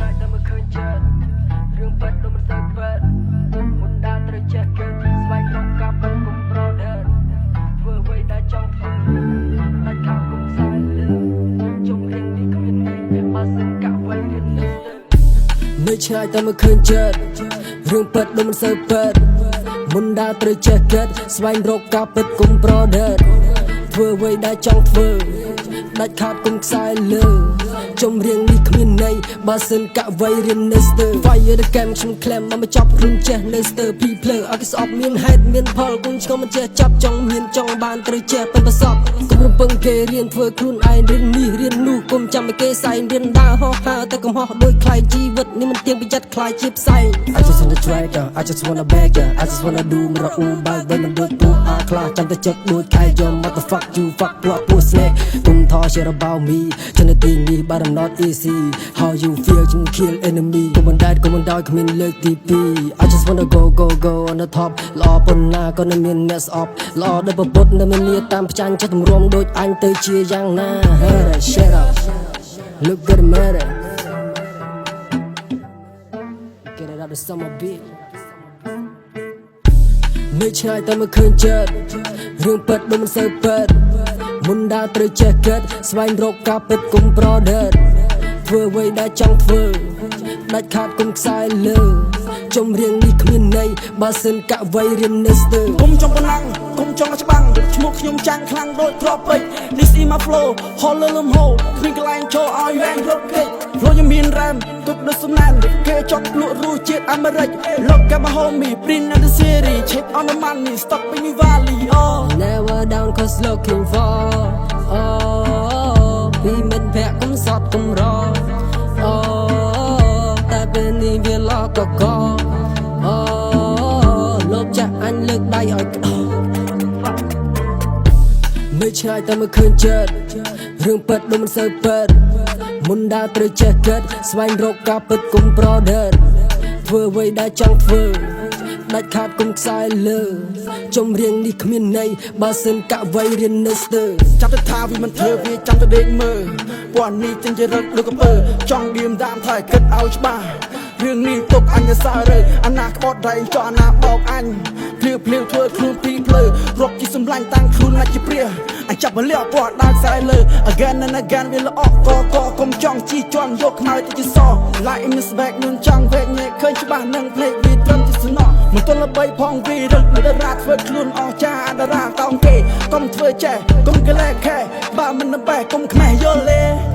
ឆ្ងាយតែមិនឃើញចិត្តរឿងប៉ិតដូចមិនទៅប៉ិតមុនដើរត្រូវចេះគិតស្វែងរកការពិតកុំប្រដិតធ្វើអ្វីដែលចង់ធ្វើដាច់ខាតកុំខ្សែលើជុំរៀងនេះគ្មានន័យបើសិនកាក់ໄວរៀននៅនៅឆ្ងាយតែមិនឃើញចិត្តរឿងប៉ិតដូចមិនទៅប៉ិតមុនដើរត្រូវចេះគិតស្វែងរកការពិតកុំប្រដិតធ្វើអ្វីដែលចង់ធ្វើដាច់ខាតកុំខ្សែលើជុំរៀងនេះគ្មានន័យបើសិនកាក់ໄວរៀននៅស្ទើ Fire the game ខ្ញុំក្លែមមកចាប់ខ្លួនចេះនៅស្ទើ ពីភ្លើឲ្យគេស្អប់មានហេតុមានផលគុំឆ្កុំមិនចេះចាប់ចង់មានចង់បានត្រូវចេះเป็นប្រសពកុំរំពឹងគេរៀនធ្វើខ្លួនឯងរៀននេះរៀននោះកុំចាំឲ្យគេសែងរៀនដើរហោះហើរតែកំហុសដូចខ្លាយជីវិតនេះមិនទៀងប្រយ័ត្នខ្លាយជាផ្សែង I just wanna try I just wanna beg I just wanna do មរអ៊ូបើវិញមិនដូចពូអាខ្លាចាំតែចិត្តដូចខែយំ What the fuck you fuck ពួក snake គុំថោ share about me ចំណាទីនេះ but I'm not easy how you feel ជំ kill enemy កុំបណ្ដែតកុំបណ្ដោយគ្មានលើកទី2 I just wanna go on the top ល្អប៉ុណ្ណាក៏នឹងមានអ្នកស្អប់ល្អដូចប្រពុតនៅមានលាតាមផ្ចាញ់ចិត្តទម្រាំដូចអញទៅជាយ៉ាងណា Hey shut up look good matter get it out the summer beat នៅឆ្ងាយតែមិនឃើញចិត្តរឿងប៉ិតដូចមិនសូវប៉ិតមុនដើរត្រូវចេះគិតស្វែងរកការពិតកុំប្រដិតធ្វើអ្វីដែលចង់ធ្វើដាច់ខាតកុំខ្សែលើជុំរៀងនេះគ្មានន័យបើសិនកាក់ໄວរៀននៅស្ទើគុំចង់ប៉ុណ្ណឹងគុំចង់ច្បាំងឈ្មោះខ្ញុំចាំងខ្លាំងដូចទ្រពេជ្រ This is my flow ហូលលឹមហូគ្មានកន្លែងចូលឲ្យរែងរត់ពេក Flow ខ្ញុំមានរ៉ាមទុកដូចសំណានគេចង់លក់រសជាតិអាមេរិក Look at my homie print in the city check on the money stock in the valley oh never down cause looking for oh ពីមិនភ័ក្រកុំសត់កុំរអូតែពេលនេះវាឡកកអូលោកចាស់អញលើកដៃឲ្យក្តោនៅឆ្ងាយតែមិនឃើញចិត្តរឿងប៉ិតដូចមិនសូវប៉ិតមុនដើរត្រូវចេះគិតស្វែងរកការពិតកុំប្រដិតធ្វើអ្វីដែលចង់ធ្វើដាច់ខាតកុំខ្សែលើជុំរៀងនេះគ្មានន័យបើសិនកាក់ໄວរៀននៅស្ទើចាប់ទៅថាវាមិនធ្វើវាចាំទៅដេកមើលពួកនេះចេញជារឹកដូចកពើចង់ឌៀមដាមថែគិតឲ្យច្បាស់រឿងនេះទុកអញទៅសើរើអាណាក្បត់ដៃចោះអាណាបោកអញភ្លាវធ្វើខ្លួនពីភ្លើរកជីសម្លាញ់តាំងខ្លួនណាច់ជាព្រះអញចាប់មកលះពណ៌ដើរខ្សែលើ again and again វាល្អកកុំចង់ជីជន់យកខ្មៅទៅជាស like in this back នឹងចង់វែកញែកឃើញច្បាស់នឹងភ្លេចវាត្រឹមជាស្នក់មិនទល់ល្បីផងវារឹកតារាធ្វើខ្លួនអស់ចាតារាតោងគេកុំធ្វើចេះកុំកលែខែបើមិនបែកកុំខ្មេះយល់ទេ